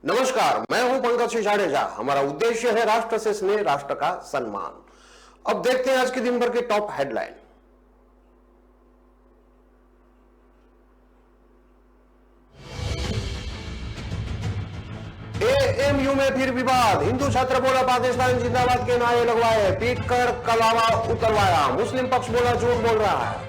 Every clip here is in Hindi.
नमस्कार, मैं हूं पंकज सिंह जाडेजा। हमारा उद्देश्य है राष्ट्र से स्नेह, राष्ट्र का सम्मान। अब देखते हैं आज के दिन भर की टॉप हेडलाइन। एएमयू में फिर विवाद, हिंदू छात्र बोला पाकिस्तान जिंदाबाद के नारे लगवाए, पीट कर कलावा उतरवाया। मुस्लिम पक्ष बोला झूठ बोल रहा है।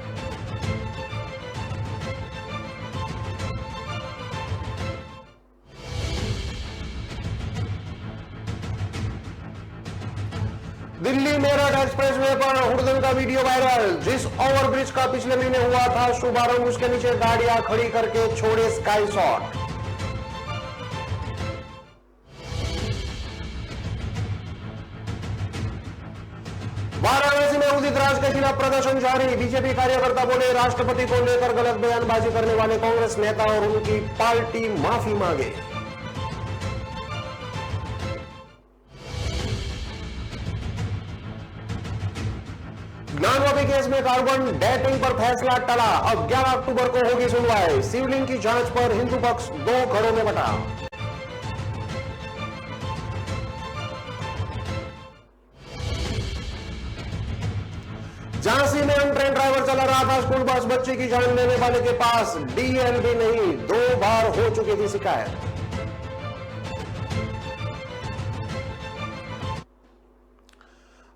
दिल्ली मेरठ एक्सप्रेसवे पर हुड़दंग का वीडियो वायरल। जिस ओवरब्रिज का पिछले महीने हुआ था शुभारंभ, उसके नीचे गाड़ियां खड़ी करके छोड़े स्काई शॉट। वाराणसी में उदित राज के खिलाफ प्रदर्शन जारी। बीजेपी कार्यकर्ता बोले राष्ट्रपति को लेकर गलत बयानबाजी करने वाले कांग्रेस नेता और उनकी पार्टी माफी मांगे। ज्ञानवापी केस में कार्बन डेटिंग पर फैसला टला। अब 11 अक्टूबर को होगी सुनवाई। शिवलिंग की जांच पर हिंदू पक्ष 2 घरों में बंटा। झांसी में अनट्रेन ड्राइवर चला रहा था स्कूल बस, बच्ची की जान लेने वाले के पास डीएल भी नहीं। 2 बार हो चुकी थी शिकायत।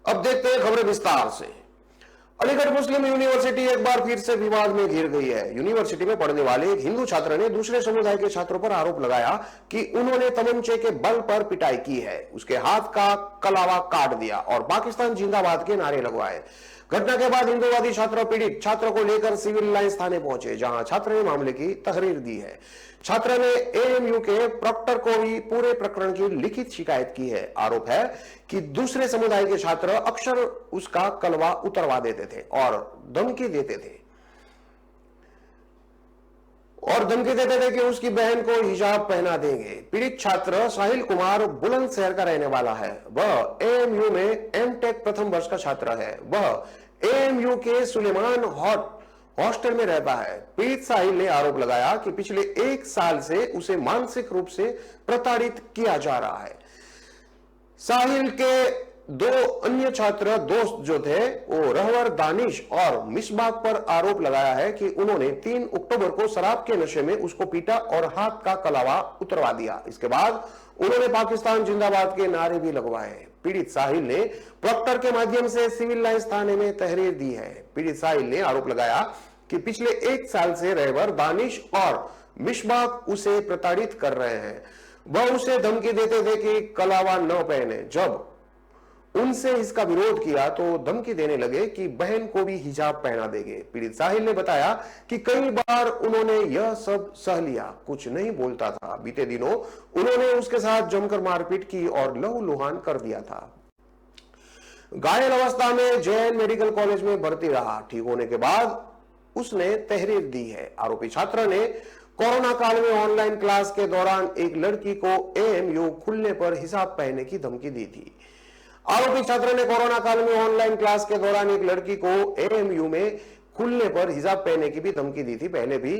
अब देखते हैं खबरें विस्तार से। अलीगढ़ मुस्लिम यूनिवर्सिटी एक बार फिर से विवाद में घिर गई है। यूनिवर्सिटी में पढ़ने वाले एक हिंदू छात्र ने दूसरे समुदाय के छात्रों पर आरोप लगाया कि उन्होंने तमंचे के बल पर पिटाई की है, उसके हाथ का कलावा काट दिया और पाकिस्तान जिंदाबाद के नारे लगवाए। घटना के बाद हिंदूवादी छात्र पीड़ित छात्र को लेकर सिविल लाइंस थाने पहुंचे, जहां छात्र ने मामले की तहरीर दी है। छात्र ने एएमयू के प्रॉक्टर को भी पूरे प्रकरण की लिखित शिकायत की है। आरोप है कि दूसरे समुदाय के छात्र अक्सर उसका कलवा उतरवा देते थे और धमकी देते थे कि उसकी बहन को हिजाब पहना देंगे। पीड़ित छात्र साहिल कुमार बुलंदशहर का रहने वाला है। वह एएमयू में एमटेक प्रथम वर्ष का छात्र है। वह एएमयू के सुलेमान हॉस्टल में रहता है। पीड़ित साहिल ने आरोप लगाया कि पिछले 1 साल से उसे मानसिक रूप से प्रताड़ित किया जा रहा है। साहिल के 2 अन्य छात्र दोस्त जो थे वो रहवर दानिश और मिसबाक पर आरोप लगाया है कि उन्होंने 3 अक्टूबर को शराब के नशे में उसको पीटा और हाथ का कलावा उतरवा दिया। इसके बाद उन्होंने पाकिस्तान जिंदाबाद के नारे भी लगवाए। पीड़ित साहिल ने प्रॉक्टर के माध्यम से सिविल लाइंस थाने में तहरीर दी है। पीड़ित साहिल ने आरोप लगाया कि पिछले 1 साल से रहवर दानिश और मिसबाक उसे प्रताड़ित कर रहे हैं। वह उसे धमकी देते थे कि कलावा न पहने। जब उनसे इसका विरोध किया तो धमकी देने लगे कि बहन को भी हिजाब पहना देंगे। पीड़ित साहिल ने बताया कि कई बार उन्होंने यह सब सह लिया, कुछ नहीं बोलता था। बीते दिनों उन्होंने उसके साथ जमकर मारपीट की और लहूलुहान कर दिया था। घायल अवस्था में जैन मेडिकल कॉलेज में भर्ती रहा। ठीक होने के बाद उसने तहरीर दी है। आरोपी छात्र ने कोरोना काल में ऑनलाइन क्लास के दौरान एक लड़की को एएमयू खुलने पर हिजाब पहनने की धमकी दी थी। आरोपी छात्र ने कोरोना काल में ऑनलाइन क्लास के दौरान एक लड़की को एएमयू में खुलने पर हिजाब पहनने की भी धमकी दी थी। पहले भी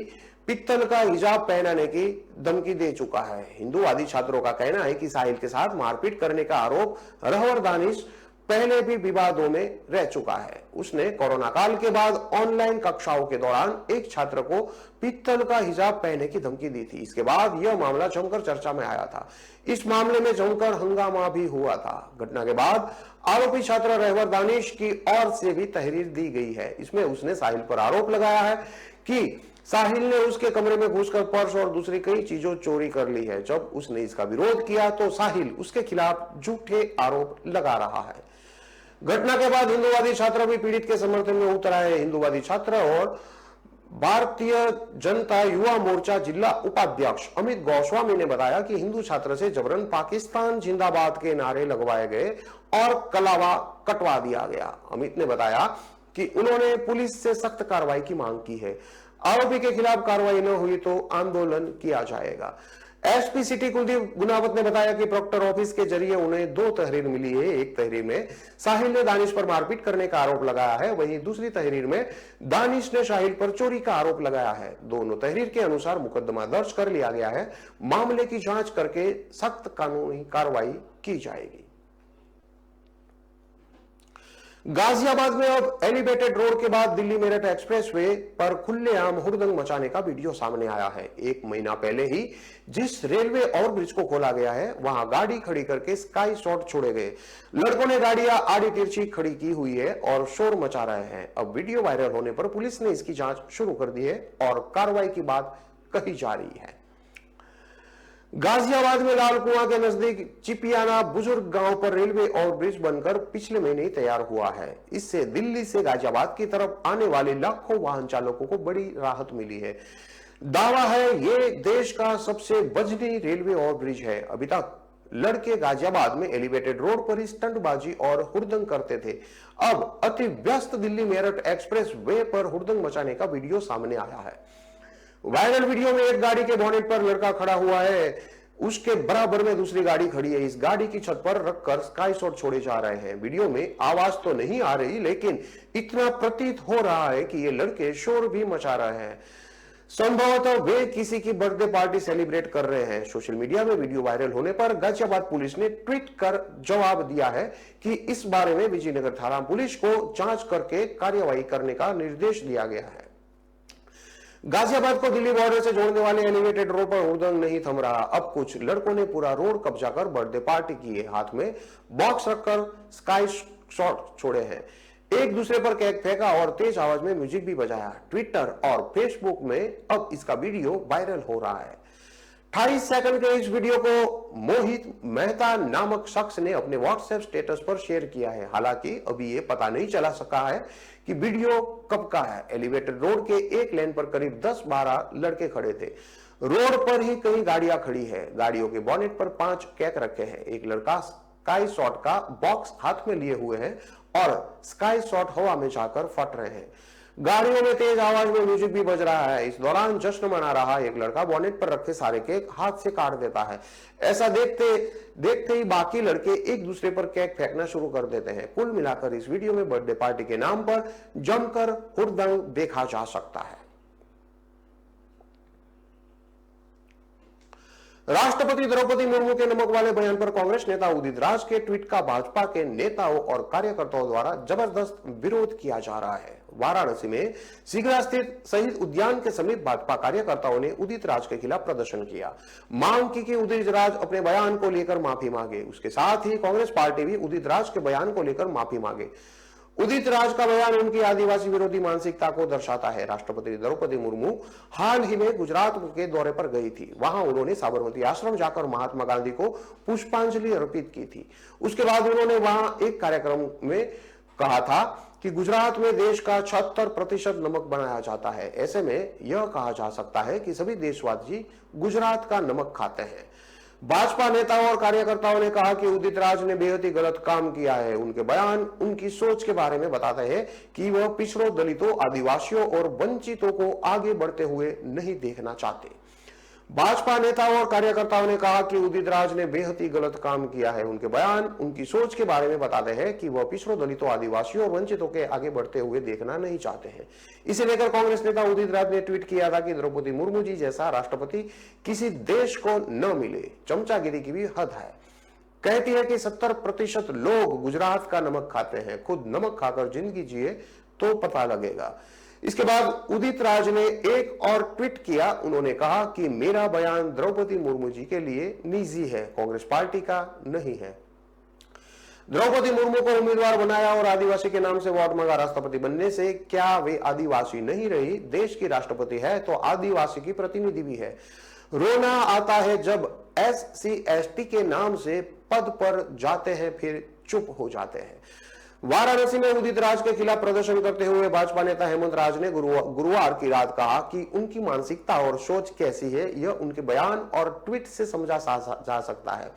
पित्तल का हिजाब पहनाने की धमकी दे चुका है। हिंदूवादी छात्रों का कहना है कि साहिल के साथ मारपीट करने का आरोप रहवर दानिश पहले भी विवादों में रह चुका है। उसने कोरोना काल के बाद ऑनलाइन कक्षाओं के दौरान एक छात्र को पित्तल का हिजाब पहनने की धमकी दी थी। इसके बाद यह मामला जमकर चर्चा में आया था। इस मामले में जमकर हंगामा भी हुआ था। घटना के बाद आरोपी छात्र रहवर दानिश की ओर से भी तहरीर दी गई है। इसमें उसने साहिल पर आरोप लगाया है कि साहिल ने उसके कमरे में घुसकर पर्स और दूसरी कई चीजों चोरी कर ली है। जब उसने इसका विरोध किया तो साहिल उसके खिलाफ झूठे आरोप लगा रहा है। घटना के बाद हिंदूवादी छात्र भी पीड़ित के समर्थन में उतर आए। हिंदूवादी छात्र और भारतीय जनता युवा मोर्चा जिला उपाध्यक्ष अमित गोस्वामी ने बताया कि हिंदू छात्र से जबरन पाकिस्तान जिंदाबाद के नारे लगवाए गए और कलावा कटवा दिया गया। अमित ने बताया कि उन्होंने पुलिस से सख्त कार्रवाई की मांग की है। आरोपी के खिलाफ कार्रवाई न हुई तो आंदोलन किया जाएगा। एसपी सिटी कुलदीप गुनावत ने बताया कि प्रोक्टर ऑफिस के जरिए उन्हें 2 तहरीर मिली है। एक तहरीर में साहिल ने दानिश पर मारपीट करने का आरोप लगाया है, वहीं दूसरी तहरीर में दानिश ने साहिल पर चोरी का आरोप लगाया है। दोनों तहरीर के अनुसार मुकदमा दर्ज कर लिया गया है। मामले की जांच करके सख्त कानूनी कार्रवाई की जाएगी। गाजियाबाद में अब एलिवेटेड रोड के बाद दिल्ली मेरठ एक्सप्रेसवे पर खुलेआम हुड़दंग मचाने का वीडियो सामने आया है। 1 महीना पहले ही जिस रेलवे ओवरब्रिज को खोला गया है, वहां गाड़ी खड़ी करके स्काई शॉट छोड़े गए। लड़कों ने गाड़ियां आड़ी तिरछी खड़ी की हुई है और शोर मचा रहे हैं। अब वीडियो वायरल होने पर पुलिस ने इसकी जांच शुरू कर दी है और कार्रवाई की बात कही जा रही है। गाजियाबाद में लाल कुआं के नजदीक चिपियाना बुजुर्ग गांव पर रेलवे ओवरब्रिज बनकर पिछले महीने तैयार हुआ है। इससे दिल्ली से गाजियाबाद की तरफ आने वाले लाखों वाहन चालकों को बड़ी राहत मिली है। दावा है ये देश का सबसे वजनी रेलवे ओवरब्रिज है। अभी तक लड़के गाजियाबाद में एलिवेटेड रोड पर ही स्टंटबाजी और हुड़दंग करते थे। अब अति व्यस्त दिल्ली मेरठ एक्सप्रेस वे पर हुड़दंग मचाने का वीडियो सामने आया है। वायरल वीडियो में एक गाड़ी के बोनेट पर लड़का खड़ा हुआ है, उसके बराबर में दूसरी गाड़ी खड़ी है। इस गाड़ी की छत पर रखकर स्काई शॉट छोड़े जा रहे हैं। वीडियो में आवाज तो नहीं आ रही, लेकिन इतना प्रतीत हो रहा है कि ये लड़के शोर भी मचा रहे हैं। संभवतः वे किसी की बर्थडे पार्टी सेलिब्रेट कर रहे हैं। सोशल मीडिया में वीडियो वायरल होने पर गाजियाबाद पुलिस ने ट्वीट कर जवाब दिया है कि इस बारे में विजयनगर थाना पुलिस को जांच करके कार्यवाही करने का निर्देश दिया गया है। गाजियाबाद को दिल्ली बॉर्डर से जोड़ने वाले एलिवेटेड रोड पर हुड़दंग नहीं थम रहा। अब कुछ लड़कों ने पूरा रोड कब्जा कर बर्थडे पार्टी की है। हाथ में बॉक्स रखकर स्काई शॉट छोड़े हैं, एक दूसरे पर केक फेंका और तेज आवाज में म्यूजिक भी बजाया। ट्विटर और फेसबुक में अब इसका वीडियो वायरल हो रहा है। 28 सेकंड के इस वीडियो को मोहित मेहता नामक शख्स ने अपने व्हाट्सएप स्टेटस पर शेयर किया है। हालांकि अभी ये पता नहीं चला सका है कि वीडियो कब का है। एलिवेटेड रोड के एक लेन पर करीब 10-12 लड़के खड़े थे। रोड पर ही कई गाड़ियां खड़ी है। गाड़ियों के बोनेट पर 5 केक रखे हैं। एक लड़का स्काई शॉट का बॉक्स हाथ में लिए हुए है और स्काई शॉट हवा में जाकर फट रहे हैं। गाड़ियों में तेज आवाज में म्यूजिक भी बज रहा है। इस दौरान जश्न मना रहा एक लड़का बोनेट पर रखे सारे केक हाथ से काट देता है। ऐसा देखते देखते ही बाकी लड़के एक दूसरे पर केक फेंकना शुरू कर देते हैं। कुल मिलाकर इस वीडियो में बर्थडे पार्टी के नाम पर जमकर हुड़दंग देखा जा सकता है। राष्ट्रपति द्रौपदी मुर्मू के नमक वाले बयान पर कांग्रेस नेता उदित राज के ट्वीट का भाजपा के नेताओं और कार्यकर्ताओं द्वारा जबरदस्त विरोध किया जा रहा है। वाराणसी में सीगरा स्थित शहीद उद्यान के समीप भाजपा कार्यकर्ताओं ने उदित राज के खिलाफ प्रदर्शन किया। मांग की कि उदित राज अपने बयान को लेकर माफी मांगे। उसके साथ ही कांग्रेस पार्टी भी उदित राज के बयान को लेकर माफी मांगे। उदित राज का बयान उनकी आदिवासी विरोधी मानसिकता को दर्शाता है। राष्ट्रपति द्रौपदी मुर्मू हाल ही में गुजरात के दौरे पर गई थी। वहां उन्होंने साबरमती आश्रम जाकर महात्मा गांधी को पुष्पांजलि अर्पित की थी। उसके बाद उन्होंने वहां एक कार्यक्रम में कहा था कि गुजरात में देश का 76% नमक बनाया जाता है। ऐसे में यह कहा जा सकता है कि सभी देशवासी गुजरात का नमक खाते हैं। भाजपा नेताओं और कार्यकर्ताओं ने कहा कि उदित राज ने बेहद ही गलत काम किया है। उनके बयान उनकी सोच के बारे में बताते हैं कि वह पिछड़ों, दलितों, आदिवासियों और वंचितों को आगे बढ़ते हुए नहीं देखना चाहते। भाजपा नेताओं और कार्यकर्ताओं ने कहा कि उदित राज ने बेहद ही गलत काम किया है। उनके बयान उनकी सोच के बारे में बताते हैं कि वह पिछड़ों, दलितों, आदिवासियों और वंचितों के आगे बढ़ते हुए देखना नहीं चाहते हैं। इसे लेकर कांग्रेस नेता उदित राज ने ट्वीट किया था कि द्रौपदी मुर्मू जी जैसा राष्ट्रपति किसी देश को न मिले। चमचागिरी की भी हद है। कहती है कि 70% लोग गुजरात का नमक खाते हैं। खुद नमक खाकर जिंदगी जिए तो पता लगेगा। इसके बाद उदित राज ने एक और ट्वीट किया। उन्होंने कहा कि मेरा बयान द्रौपदी मुर्मू जी के लिए निजी है, कांग्रेस पार्टी का नहीं है। द्रौपदी मुर्मू को उम्मीदवार बनाया और आदिवासी के नाम से वोट मांगा। राष्ट्रपति बनने से क्या वे आदिवासी नहीं रही? देश की राष्ट्रपति है तो आदिवासी की प्रतिनिधि भी है। रोना आता है जब SC/ST के नाम से पद पर जाते हैं फिर चुप हो जाते हैं। वाराणसी में उदित राज के खिलाफ प्रदर्शन करते हुए भाजपा नेता हेमंत राज ने गुरुवार की रात कहा कि उनकी मानसिकता और सोच कैसी है यह उनके बयान और ट्वीट से समझा जा सकता है।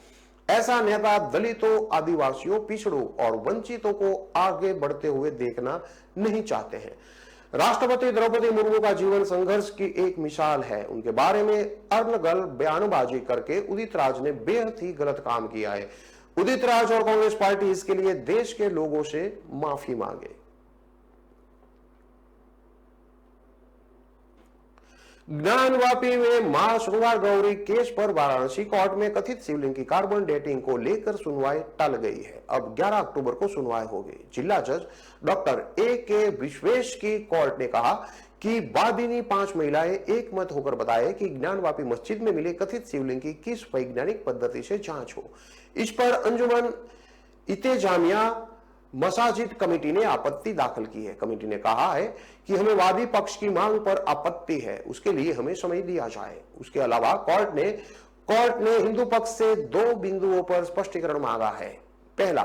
ऐसा नेता दलितों, आदिवासियों, पिछड़ों और वंचितों को आगे बढ़ते हुए देखना नहीं चाहते हैं। राष्ट्रपति द्रौपदी मुर्मू का जीवन संघर्ष की एक मिसाल है। उनके बारे में अनर्गल बयानबाजी करके उदित राज ने बेहद ही गलत काम किया है। उदित राज और कांग्रेस पार्टी इसके लिए देश के लोगों से माफी मांगे। ज्ञानवापी में मां श्रृंगार गौरी केस पर वाराणसी कोर्ट में कथित शिवलिंग की कार्बन डेटिंग को लेकर सुनवाई टल गई है। अब 11 अक्टूबर को सुनवाई होगी। जिला जज डॉक्टर ए.के. विश्वेश की कोर्ट ने कहा कि वादिनी 5 महिलाएं एक मत होकर बताए कि ज्ञानवापी मस्जिद में मिले कथित शिवलिंग की किस वैज्ञानिक पद्धति से जांच हो। इस पर अंजुमन इंतेजामिया मसाजिद कमेटी ने आपत्ति दाखिल की है। कमेटी ने कहा है कि हमें वादी पक्ष की मांग पर आपत्ति है, उसके लिए हमें समय दिया जाए। उसके अलावा कोर्ट ने हिंदू पक्ष से 2 बिंदुओं पर स्पष्टीकरण मांगा है। पहला,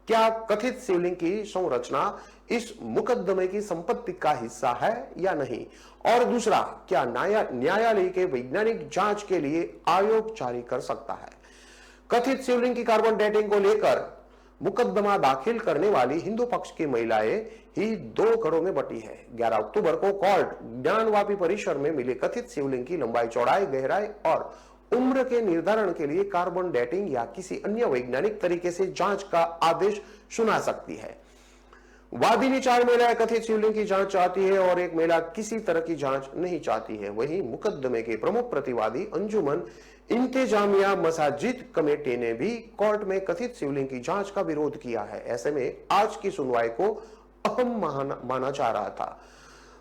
क्या कथित शिवलिंग की संरचना इस मुकदमे की संपत्ति का हिस्सा है या नहीं, और दूसरा, क्या न्यायालय के वैज्ञानिक जांच के लिए आयोग जारी कर सकता है। कथित शिवलिंग की कार्बन डेटिंग को लेकर मुकदमा दाखिल करने वाली हिंदू पक्ष की महिलाएं ही 2 घरों में बटी है। 11 अक्टूबर को कोर्ट ज्ञानवापी परिसर में मिले कथित शिवलिंग की लंबाई, चौड़ाई, गहराई और उम्र के निर्धारण के लिए कार्बन डेटिंग या किसी अन्य वैज्ञानिक तरीके से जांच का आदेश सुना सकती है। वादिनी 4 महिलाएं कथित शिवलिंग की जांच चाहती है और एक महिला किसी तरह की जांच नहीं चाहती है। वहीं मुकदमे के प्रमुख प्रतिवादी अंजुमन इंतेजामिया मसाजिद कमेटी ने भी कोर्ट में कथित शिवलिंग की जांच का विरोध किया है। ऐसे में आज की सुनवाई को अहम माना जा रहा था।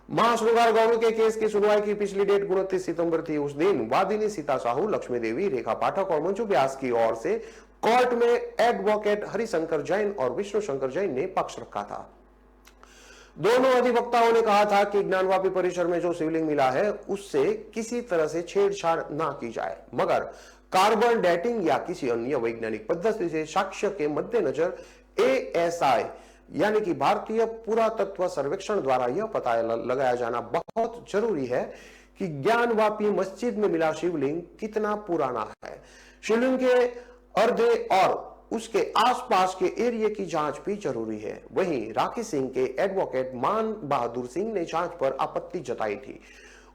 मां श्रृंगार गौरी के केस की सुनवाई की पिछली डेट 29 सितंबर थी। उस दिन वादिनी सीता साहू, लक्ष्मी देवी, रेखा पाठक और मंजू व्यास की ओर से कोर्ट में एडवोकेट हरिशंकर जैन और विष्णु शंकर जैन ने पक्ष रखा था। दोनों अधिवक्ताओं ने कहा था कि ज्ञानवापी परिसर में जो शिवलिंग मिला है उससे किसी तरह से छेड़छाड़ ना की जाए, मगर कार्बन डेटिंग या किसी अन्य वैज्ञानिक पद्धति से साक्ष्य के मद्देनजर ASI यानी कि भारतीय पुरातत्व सर्वेक्षण द्वारा यह पता लगाया जाना बहुत जरूरी है कि ज्ञानवापी मस्जिद में मिला शिवलिंग कितना पुराना है। शिवलिंग के अर्धे और उसके आसपास के एरिया की जांच भी जरूरी है। वहीं राखी सिंह के एडवोकेट मान बहादुर सिंह ने जांच पर आपत्ति जताई थी।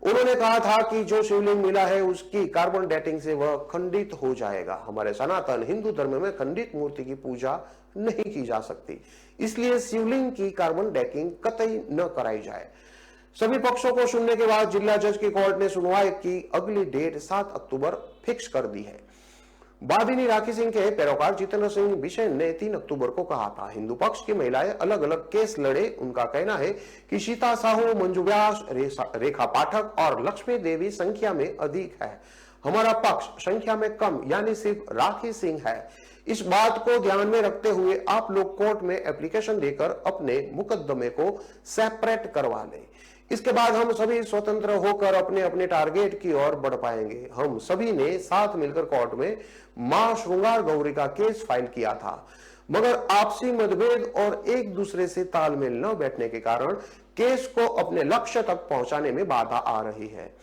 उन्होंने कहा था कि जो शिवलिंग मिला है उसकी कार्बन डेटिंग से वह खंडित हो जाएगा। हमारे सनातन हिंदू धर्म में खंडित मूर्ति की पूजा नहीं की जा सकती, इसलिए शिवलिंग की कार्बन डेटिंग कतई न कराई जाए। सभी पक्षों को सुनने के बाद जिला जज की कोर्ट ने सुनवाई की अगली डेट 7 अक्टूबर फिक्स कर दी है। वादिनी राखी सिंह के पैरोकार जितेंद्र सिंह बिसेन ने 3 अक्टूबर को कहा था, हिंदू पक्ष की महिलाएं अलग अलग केस लड़े। उनका कहना है कि सीता साहू, मंजू व्यास, रेखा पाठक और लक्ष्मी देवी संख्या में अधिक है। हमारा पक्ष संख्या में कम यानी सिर्फ राखी सिंह है। इस बात को ध्यान में रखते हुए आप लोग कोर्ट में एप्लीकेशन देकर अपने मुकदमे को सेपरेट करवा लें। इसके बाद हम सभी स्वतंत्र होकर अपने अपने टारगेट की ओर बढ़ पाएंगे। हम सभी ने साथ मिलकर कोर्ट में मां श्रृंगार गौरी का केस फाइल किया था, मगर आपसी मतभेद और एक दूसरे से तालमेल न बैठने के कारण केस को अपने लक्ष्य तक पहुंचाने में बाधा आ रही है।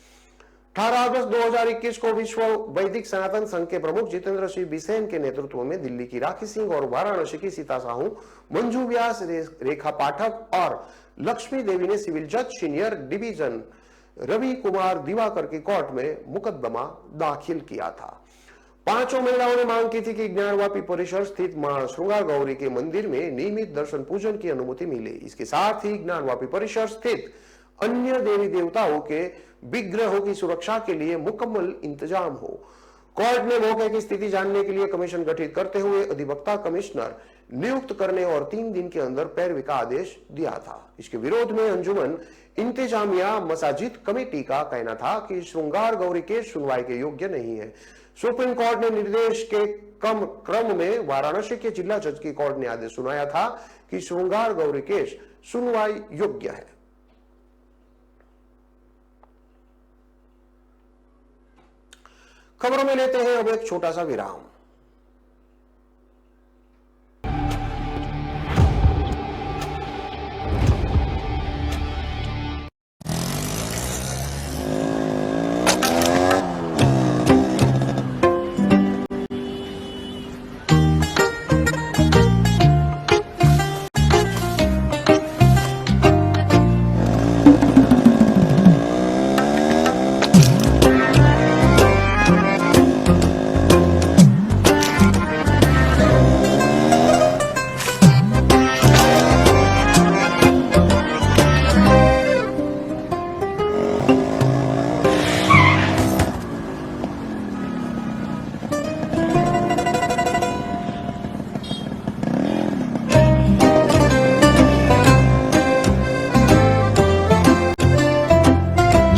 18 अगस्त 2021 को विश्व वैदिक सनातन संघ के प्रमुख जितेंद्र सिंह बिसेन के नेतृत्व में दिल्ली की राखी सिंह और वाराणसी की सीता साहू, मंजू व्यास, रेखा पाठक और लक्ष्मी देवी ने सिविल जज सीनियर डिवीजन रवि कुमार दिवाकर की कोर्ट में मुकदमा दाखिल किया था। 5 महिलाओं ने मांग की थी कि ज्ञानवापी परिसर स्थित मां श्रृंगार गौरी के मंदिर में नियमित दर्शन पूजन की अनुमति मिले। इसके साथ ही ज्ञानवापी परिसर स्थित अन्य देवी देवताओं के विग्रहों की सुरक्षा के लिए मुकम्मल इंतजाम हो। कोर्ट ने मौके की स्थिति जानने के लिए कमीशन गठित करते हुए अधिवक्ता कमिश्नर नियुक्त करने और 3 दिन के अंदर पैरवी का आदेश दिया था। इसके विरोध में अंजुमन इंतेजामिया मसाजिद कमेटी का कहना था कि श्रृंगार गौरी केस सुनवाई के योग्य नहीं है। सुप्रीम कोर्ट ने निर्देश के क्रम में वाराणसी के जिला जज की कोर्ट ने आदेश सुनाया था कि श्रृंगार गौरी केस सुनवाई योग्य है। खबरों में लेते हैं अब एक छोटा सा विराम।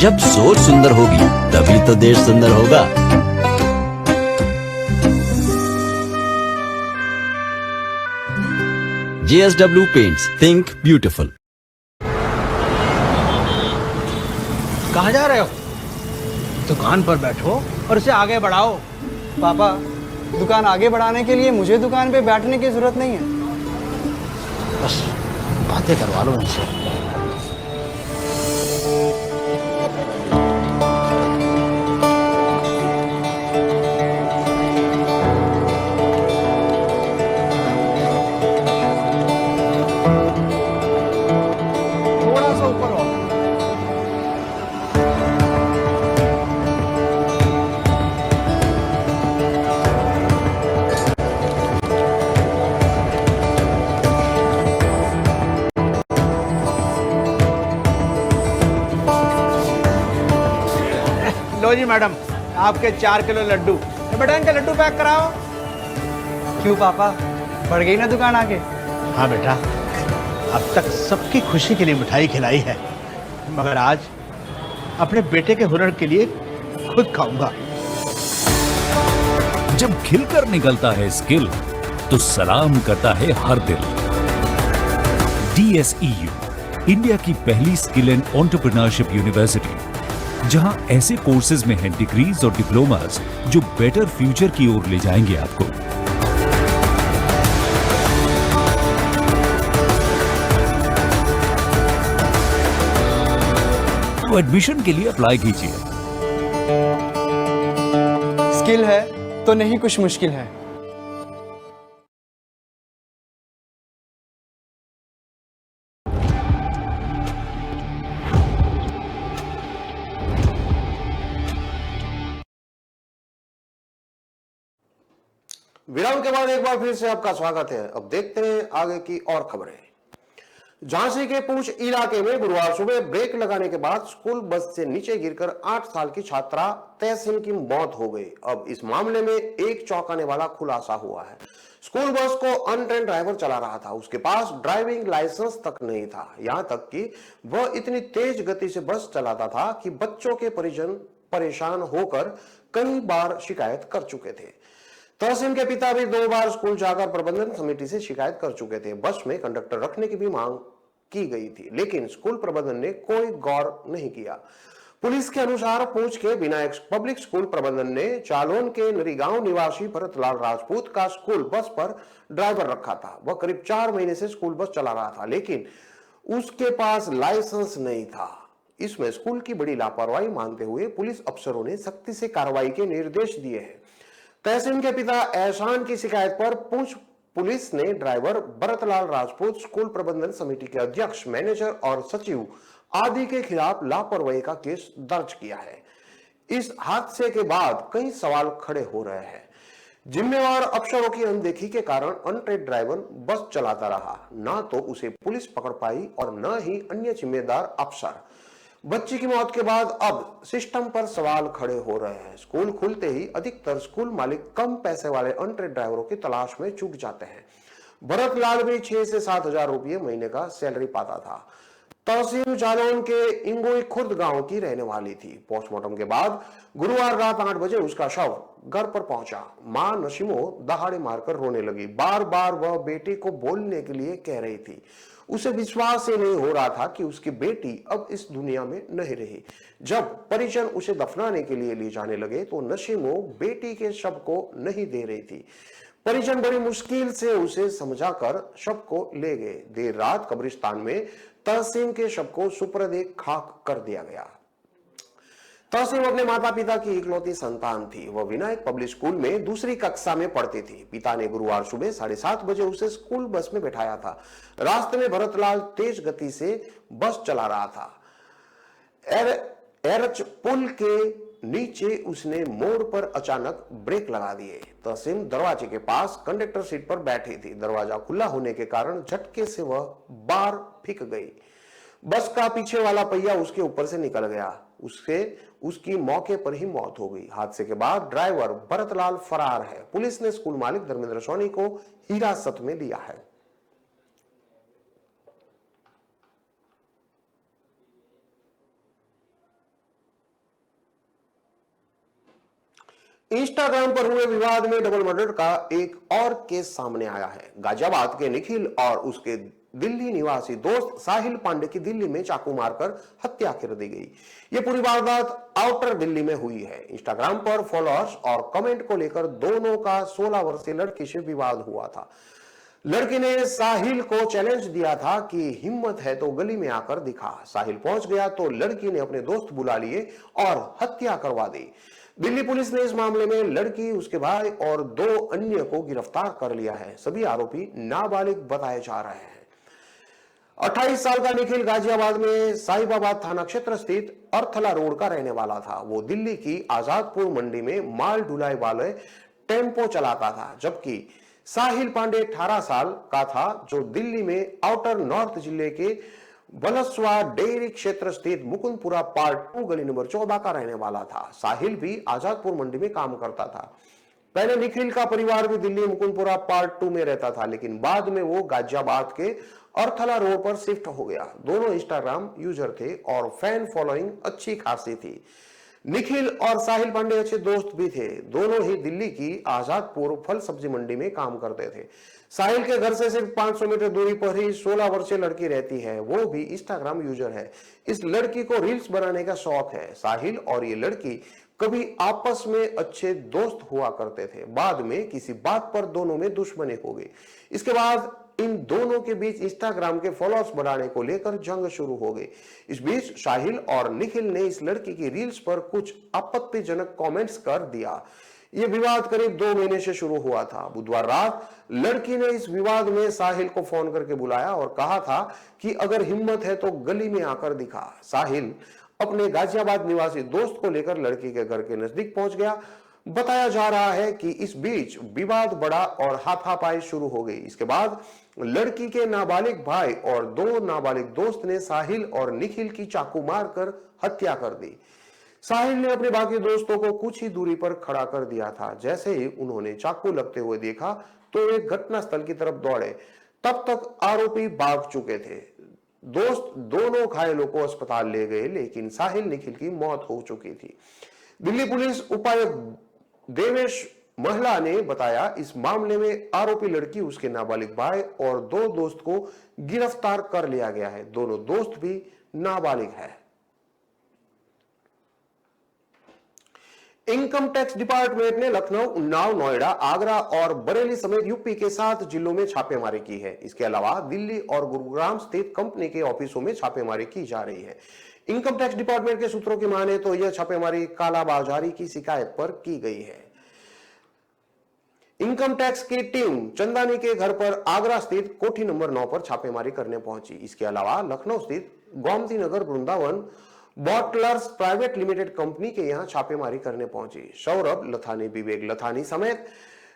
जब सोच सुंदर होगी तभी तो देश सुंदर होगा। JSW Paints, think beautiful। कहाँ जा रहे हो? दुकान पर बैठो और उसे आगे बढ़ाओ। पापा, दुकान आगे बढ़ाने के लिए मुझे दुकान पे बैठने की जरूरत नहीं है। बस बातें करवा लो उनसे। थोड़ा सा ऊपर हो। लो जी मैडम, आपके 4 किलो लड्डू। बेटा इनके लड्डू पैक कराओ। क्यों पापा, बढ़ गई ना दुकान आगे? हाँ बेटा, अब तक सबकी खुशी के लिए मिठाई खिलाई है, मगर आज अपने बेटे के हुनर के लिए खुद खाऊंगा। जब खिलकर निकलता है स्किल तो सलाम करता है हर दिल। DSEU, इंडिया की पहली स्किल एंड एंटरप्रेन्योरशिप यूनिवर्सिटी, जहां ऐसे कोर्सेज में हैं डिग्रीज और डिप्लोमास जो बेटर फ्यूचर की ओर ले जाएंगे आपको। तो एडमिशन के लिए अप्लाई कीजिए। स्किल है तो नहीं कुछ मुश्किल है। विराम के बाद एक बार फिर से आपका स्वागत है। अब देखते हैं आगे की और खबरें। झांसी के पूंछ इलाके में गुरुवार सुबह ब्रेक लगाने के बाद स्कूल बस से नीचे गिरकर 8 साल की छात्रा तहसीन की मौत हो गई। अब इस मामले में एक चौंकाने वाला खुलासा हुआ है। स्कूल बस को अनट्रेन्ड ड्राइवर चला रहा था, उसके पास ड्राइविंग लाइसेंस तक नहीं था। यहां तक कि वह इतनी तेज गति से बस चलाता था कि बच्चों के परिजन परेशान होकर कई बार शिकायत कर चुके थे। तहसीन के पिता भी 2 बार स्कूल जाकर प्रबंधन समिति से शिकायत कर चुके थे। बस में कंडक्टर रखने की भी मांग की गई थी, लेकिन स्कूल प्रबंधन ने कोई गौर नहीं किया। पुलिस के अनुसार पूंछ के विनायक पब्लिक स्कूल प्रबंधन ने चालोन के नरीगांव निवासी भरतलाल राजपूत का स्कूल बस पर ड्राइवर रखा था। वह करीब 4 महीने से स्कूल बस चला रहा था, लेकिन उसके पास लाइसेंस नहीं था। इसमें स्कूल की बड़ी लापरवाही मानते हुए पुलिस अफसरों ने सख्ती से कार्रवाई के निर्देश दिए हैं। तहसीन के पिता एहसान की शिकायत पर पूंछ पुलिस ने ड्राइवर भरतलाल राजपूत, स्कूल प्रबंधन समिति के अध्यक्ष, मैनेजर और सचिव आदि के खिलाफ लापरवाही का केस दर्ज किया है। इस हादसे के बाद कई सवाल खड़े हो रहे हैं। जिम्मेवार अफसरों की अनदेखी के कारण अनट्रेन्ड ड्राइवर बस चलाता रहा, ना तो उसे पुलिस पकड़ पाई और न ही अन्य जिम्मेदार अफसर। बच्ची की मौत के बाद अब सिस्टम पर सवाल खड़े हो रहे हैं। स्कूल खुलते ही अधिकतर स्कूल मालिक कम पैसे वाले अनट्रेन्ड ड्राइवरों की तलाश में छूट जाते हैं। भरतलाल भी 6 से 7 हजार रुपये महीने का सैलरी पाता था। तहसील जालौन के इंगोई खुर्द गांव की रहने वाली थी। पोस्टमार्टम के बाद गुरुवार रात 8 बजे उसका शव घर पर पहुंचा। मां नसीमो दहाड़े मारकर रोने लगी। बार बार वह बेटे को बोलने के लिए कह रही थी। उसे विश्वास ही नहीं हो रहा था कि उसकी बेटी अब इस दुनिया में नहीं रही। जब परिजन उसे दफनाने के लिए ले जाने लगे तो नसीमो बेटी के शव को नहीं दे रही थी। परिजन बड़ी मुश्किल से उसे समझाकर शव को ले गए। देर रात कब्रिस्तान में तहसीन के शव को सुपुर्द खाक कर दिया गया। तहसीन अपने माता पिता की इकलौती संतान थी। वह विनायक पब्लिक स्कूल में दूसरी कक्षा में पढ़ती थी। पिता ने गुरुवार सुबह 7:30 बजे उसे स्कूल बस में बैठाया था। रास्ते में भरतलाल तेज गति से बस चला रहा था। एरच पुल के नीचे उसने मोड़ पर अचानक ब्रेक लगा दिए। तहसीन दरवाजे के पास कंडक्टर सीट पर बैठी थी। दरवाजा खुला होने के कारण झटके से वह बाहर फिक गई। बस का पीछे वाला पहिया उसके ऊपर से निकल गया। उसकी मौके पर ही मौत हो गई। हादसे के बाद ड्राइवर भरतलाल फरार है। पुलिस ने स्कूल मालिक धर्मेंद्र सोनी को हिरासत में लिया है। इंस्टाग्राम पर हुए विवाद में डबल मर्डर का एक और केस सामने आया है। गाजियाबाद के निखिल और उसके दिल्ली निवासी दोस्त साहिल पांडे की दिल्ली में चाकू मारकर हत्या कर दी गई। यह पूरी वारदात आउटर दिल्ली में हुई है। इंस्टाग्राम पर फॉलोअर्स और कमेंट को लेकर दोनों का 16 वर्षीय लड़की से विवाद हुआ था। लड़की ने साहिल को चैलेंज दिया था कि हिम्मत है तो गली में आकर दिखा। साहिल पहुंच गया तो लड़की ने अपने दोस्त बुला लिए और हत्या करवा दी। दिल्ली पुलिस ने इस मामले में लड़की, उसके भाई और 2 अन्य को गिरफ्तार कर लिया है। सभी आरोपी नाबालिग बताए जा रहे हैं। 28 साल का निखिल गाजियाबाद में साहिबाबाद थाना क्षेत्र स्थित अर्थला रोड का रहने वाला था। वो दिल्ली की आजादपुर मंडी में माल ढुलाई वाले टेम्पो चलाता था, जबकि साहिल पांडे 18 साल का था, जो दिल्ली में आउटर नॉर्थ जिले के बलसवा डेयरी क्षेत्र स्थित मुकुंदपुरा पार्ट 2 गली नंबर 14 का रहने वाला था। साहिल भी आजादपुर मंडी में काम करता था। पहले निखिल का परिवार भी दिल्ली मुकुंदपुरा पार्ट 2 में रहता था, लेकिन बाद में वो गाजियाबाद के अर्थला रोड पर शिफ्ट हो गया। दोनों इंस्टाग्राम यूजर थे और फैन फॉलोइंग अच्छी खासी थी। निखिल और साहिल पांडे अच्छे दोस्त भी थे। दोनों ही दिल्ली की आजादपुर फल सब्जी मंडी में काम करते थे। साहिल के घर से सिर्फ 500 मीटर दूरी पर ही 16 वर्षीय लड़की रहती है। वो भी इंस्टाग्राम यूजर है। इस लड़की को रील्स बनाने का शौक है। साहिल और ये लड़की कभी आपस में अच्छे दोस्त हुआ करते थे। बाद में किसी बात पर दोनों में दुश्मनी हो गई। इसके बाद इन दोनों के बीच इंस्टाग्राम के फॉलोअर्स बढ़ाने को लेकर जंग शुरू हो गई। इस बीच साहिल और निखिल ने इस लड़की की रील्स पर कुछ आपत्तिजनक कमेंट्स कर दिया। यह विवाद करीब 2 महीने से शुरू हुआ था। बुधवार रात लड़की ने इस विवाद में साहिल को फोन करके बुलाया और कहा था कि अगर हिम्मत है तो गली में आकर दिखा। साहिल अपने गाजियाबाद निवासी दोस्त को लेकर लड़की के घर के नजदीक पहुंच गया। बताया जा रहा है कि इस बीच विवाद बढ़ा और हाथापाई शुरू हो गई। इसके बाद लड़की के नाबालिग भाई और 2 नाबालिग दोस्त ने साहिल और निखिल की चाकू मारकर हत्या कर दी। साहिल ने अपने बाकी दोस्तों को कुछ ही दूरी पर खड़ा कर दिया था। जैसे ही उन्होंने चाकू लगते हुए देखा तो वे घटनास्थल की तरफ दौड़े। तब तक आरोपी भाग चुके थे। दोस्त दोनों घायलों को अस्पताल ले गए, लेकिन साहिल निखिल की मौत हो चुकी थी। दिल्ली पुलिस उपायुक्त देवेश महिला ने बताया, इस मामले में आरोपी लड़की, उसके नाबालिग भाई और 2 दोस्त को गिरफ्तार कर लिया गया है। दोनों दोस्त भी नाबालिग है। इनकम टैक्स डिपार्टमेंट ने लखनऊ, उन्नाव, नोएडा, आगरा और बरेली समेत यूपी के 7 जिलों में छापेमारी की है। इसके अलावा दिल्ली और गुरुग्राम स्थित कंपनी के ऑफिसों में छापेमारी की जा रही है। इनकम टैक्स डिपार्टमेंट के सूत्रों की माने तो यह छापेमारी कालाबाजारी की शिकायत पर की गई है। इनकम टैक्स की टीम चंदानी के घर पर आगरा स्थित कोठी नंबर 9 पर छापेमारी करने पहुंची। इसके अलावा लखनऊ स्थित Gomti Nagar Vrindavan bottlers private limited company के यहां छापेमारी करने पहुंची। सौरभ लथानी, विवेक लथानी समेत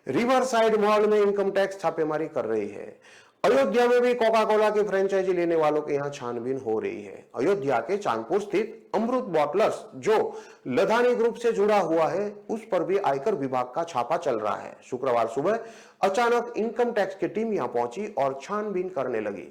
रिवर साइड मॉल में इनकम टैक्स छापेमारी कर रही है। अयोध्या में भी कोका कोला की फ्रेंचाइजी लेने वालों के यहां छानबीन हो रही है। अयोध्या के चांदपुर स्थित अमृत बॉटलर्स, जो लधानी ग्रुप से जुड़ा हुआ है, उस पर भी आयकर विभाग का छापा चल रहा है। शुक्रवार सुबह अचानक इनकम टैक्स की टीम यहां पहुंची और छानबीन करने लगी।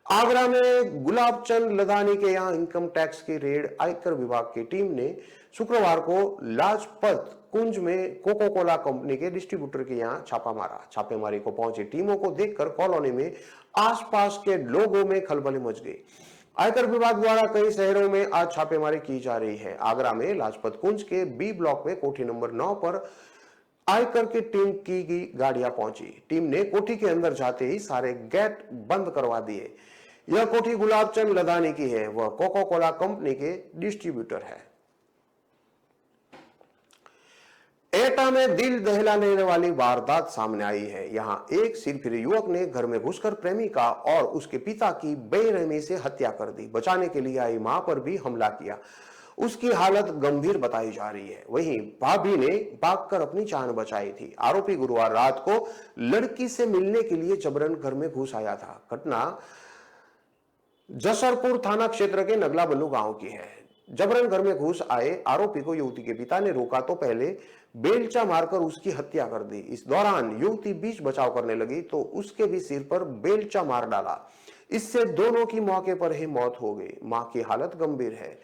आगरा में गुलाब चंद लधानी के यहां इनकम टैक्स की रेड आयकर विभाग की टीम ने शुक्रवार को लाजपत कुंज में कोका कोला कंपनी के डिस्ट्रीब्यूटर के यहां छापा मारा। छापेमारी को पहुंची टीमों को देखकर कॉलोनी में आसपास के लोगों में खलबली मच गई। आयकर विभाग द्वारा कई शहरों में आज छापेमारी की जा रही है। आगरा में लाजपत कुंज के बी ब्लॉक में कोठी नंबर 9 पर आयकर की टीम की गाड़ियां पहुंची। टीम ने कोठी के अंदर जाते ही सारे गेट बंद करवा दिए। यह कोठी गुलाब चंद लधानी की है। वह कोका कोला कंपनी के डिस्ट्रीब्यूटर है। एटा में दिल दहला लेने वाली वारदात सामने आई है। यहां एक सिरफिरे युवक ने घर में घुसकर प्रेमिका और उसके पिता की बेरहमी से हत्या कर दी। बचाने के लिए आई मां पर भी हमला किया। उसकी हालत गंभीर बताई जा रही है। वहीं भाभी ने भागकर अपनी जान बचाई थी। आरोपी गुरुवार रात को लड़की से मिलने के लिए जबरन घर में घुस आया था। घटना जसरपुर थाना क्षेत्र के नगला बल्लू गांव की है। जबरन घर में घुस आए आरोपी को युवती के पिता ने रोका तो पहले बेलचा मारकर उसकी हत्या कर दी। इस दौरान युवती बीच बचाव करने लगी तो उसके भी सिर पर बेलचा मार डाला। इससे दोनों की मौके पर ही मौत हो गई। मां की हालत गंभीर है।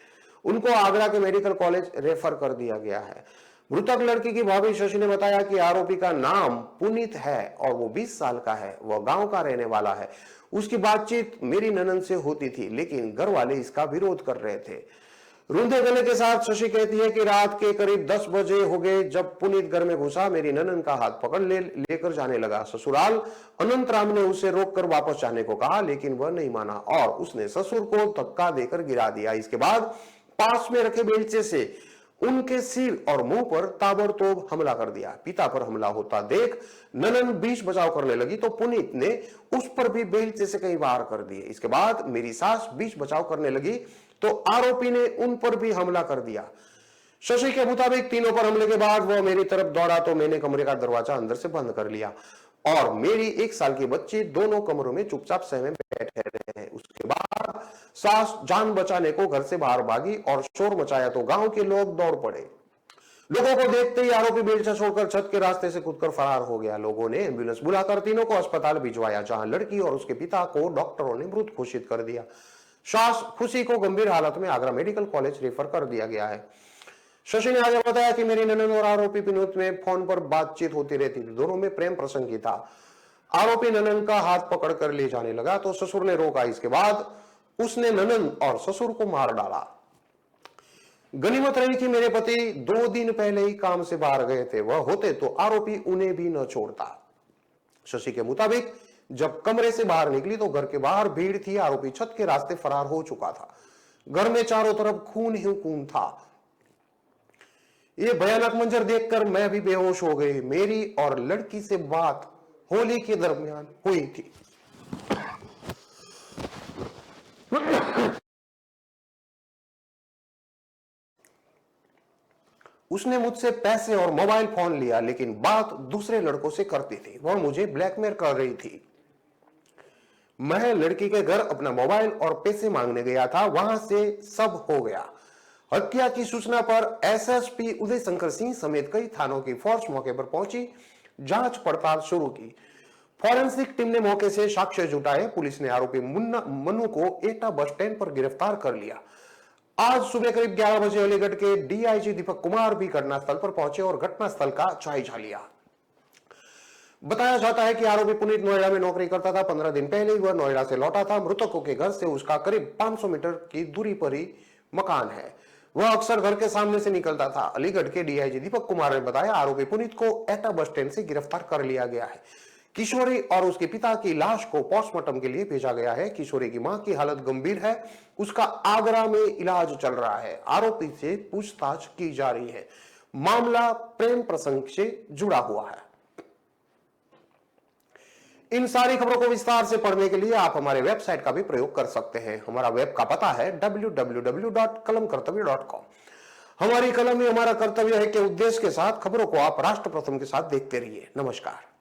उनको आगरा के मेडिकल कॉलेज रेफर कर दिया गया है। मृतक लड़की की भाभी शशि ने बताया कि आरोपी का नाम पुनीत है और वो 20 साल का है। वह गांव का रहने वाला है। उसकी बातचीत मेरी ननद से होती थी, लेकिन घर वाले इसका विरोध कर रहे थे। रूंधे गले के साथ शशि कहती है कि रात के करीब 10 बजे हो गए जब पुनीत घर में घुसा। मेरी ननद का हाथ पकड़ लेकर जाने लगा। ससुराल अनंत राम ने उसे रोककर वापस जाने को कहा, लेकिन वह नहीं माना और उसने ससुर को धक्का देकर गिरा दिया। इसके बाद पास में रखे बेलचे से उनके सिर और मुंह पर ताबड़तोड़ हमला कर दिया। पिता पर हमला होता देख ननन बीच बचाव करने लगी तो पुनीत ने उस पर भी बेलचे से कई वार कर दिए। इसके बाद मेरी सास बीच बचाव करने लगी तो आरोपी ने उन पर भी हमला कर दिया। शशि के मुताबिक तीनों पर हमले के बाद वह मेरी तरफ दौड़ा तो मैंने कमरे का दरवाजा अंदर से बंद कर लिया और मेरी 1 साल की बच्ची दोनों कमरों में चुपचाप सहमे बैठे रहे। उसके बाद सास जान बचाने को घर से बाहर भागी और शोर मचाया तो गांव के लोग दौड़ पड़े। लोगों को देखते ही आरोपी बेलचा छोड़कर छत के रास्ते से कूदकर फरार हो गया। लोगों ने एम्बुलेंस बुलाकर तीनों को अस्पताल भिजवाया, जहां लड़की और उसके पिता को डॉक्टरों ने मृत घोषित कर दिया। सास खुशी को गंभीर हालत में आगरा मेडिकल कॉलेज रेफर कर दिया गया है। शशि ने आगे बताया कि मेरी ननद और आरोपी पुनीत में फोन पर बातचीत होती रहती थी। दोनों में प्रेम प्रसंग ही था। आरोपी ननद का हाथ पकड़ कर ले जाने लगा तो ससुर ने रोका। इसके बाद उसने ननद और ससुर को मार डाला। गनीमत रही कि मेरे पति 2 दिन पहले ही काम से बाहर गए थे। वह होते तो आरोपी उन्हें भी न छोड़ता। शशि के मुताबिक जब कमरे से बाहर निकली तो घर के बाहर भीड़ थी। आरोपी छत के रास्ते फरार हो चुका था। घर में चारों तरफ खून ही खून था। यह भयानक मंजर देखकर मैं भी बेहोश हो गई। मेरी और लड़की से बात होली के दरमियान हुई थी। उसने मुझसे पैसे और मोबाइल फोन लिया, लेकिन बात दूसरे लड़कों से करती थी। वह मुझे ब्लैकमेल कर रही थी। मैं लड़की के घर अपना मोबाइल और पैसे मांगने गया था। वहां से सब हो गया। हत्या की सूचना पर एसएसपी उदय शंकर सिंह समेत कई थानों की फोर्स मौके पर पहुंची, जांच पड़ताल शुरू की। फॉरेंसिक टीम ने मौके से साक्ष्य जुटाए। पुलिस ने आरोपी मनु को एटा बस स्टैंड पर गिरफ्तार कर लिया। आज सुबह करीब 11 बजे अलीगढ़ के डीआईजी दीपक कुमार भी घटनास्थल पर पहुंचे और घटनास्थल का जायजा लिया। बताया जाता है कि आरोपी पुनीत नोएडा में नौकरी करता था। 15 दिन पहले वह नोएडा से लौटा था। मृतकों के घर से उसका करीब 500 मीटर की दूरी पर ही मकान है। वह अक्सर घर के सामने से निकलता था। अलीगढ़ के डीआईजी दीपक कुमार ने बताया आरोपी पुनीत को एटा बस स्टैंड से गिरफ्तार कर लिया गया है। किशोरी और उसके पिता की लाश को पोस्टमार्टम के लिए भेजा गया है। किशोरी की मां की हालत गंभीर है। उसका आगरा में इलाज चल रहा है। आरोपी से पूछताछ की जा रही है। मामला प्रेम प्रसंग से जुड़ा हुआ है। इन सारी खबरों को विस्तार से पढ़ने के लिए आप हमारे वेबसाइट का भी प्रयोग कर सकते हैं। हमारा वेब का पता है www.kalamkartavya.com। हमारी कलम ही हमारा कर्तव्य है के उद्देश्य के साथ खबरों को आप राष्ट्र प्रथम के साथ देखते रहिए। नमस्कार।